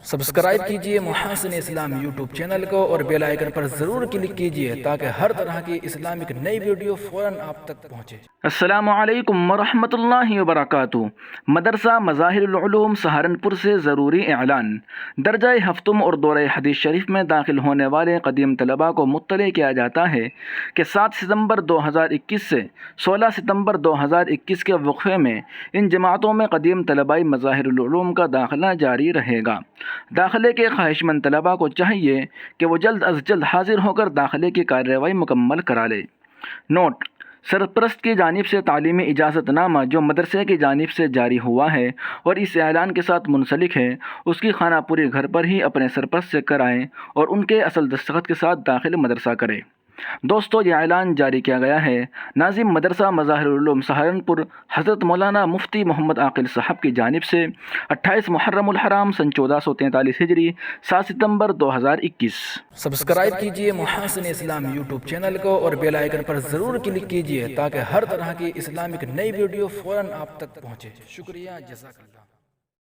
Subscribe کیجئے محاسن اسلام YouTube channel کو اور بیل آئیکن پر ضرور کلک کیجئے تاکہ ہر طرح کی اسلامک نئی ویڈیو فوراً آپ تک پہنچے۔ السلام علیکم ورحمۃ اللہ وبرکاتہ۔ مدرسہ مظاہر العلوم سہارنپور سے ضروری اعلان۔ درجہ ہفتم اور دورہ حدیث شریف میں داخل ہونے والے قدیم طلباء کو مطلع کیا جاتا ہے کہ 7 ستمبر 2021 سے 16 ستمبر 2021 کے وقفے میں ان جماعتوں میں قدیم طلباء مظاہر العلوم کا داخلہ جاری رہے گا۔ داخلے کے خواہش مند طلباء کو چاہیے کہ وہ جلد از جلد حاضر ہو کر داخلے کی کارروائی مکمل کرا لے۔ نوٹ: سرپرست کی جانب سے تعلیمی اجازت نامہ جو مدرسے کی جانب سے جاری ہوا ہے اور اس اعلان کے ساتھ منسلک ہے، اس کی خانہ پوری گھر پر ہی اپنے سرپرست سے کرائیں اور ان کے اصل دستخط کے ساتھ داخل مدرسہ کریں۔ دوستو، یہ اعلان جاری کیا گیا ہے ناظم مدرسہ مظاہر العلوم سہارنپور حضرت مولانا مفتی محمد عاقل صاحب کی جانب سے 28 محرم الحرام سن 1443 ہجری 7 ستمبر 2021۔ سبسکرائب کیجئے محاسن اسلام یوٹیوب چینل کو اور بیل آئیکن پر ضرور کلک کیجئے تاکہ ہر طرح کی اسلامک نئی ویڈیو فوراً آپ تک پہنچے۔ شکریہ، جزاک اللہ۔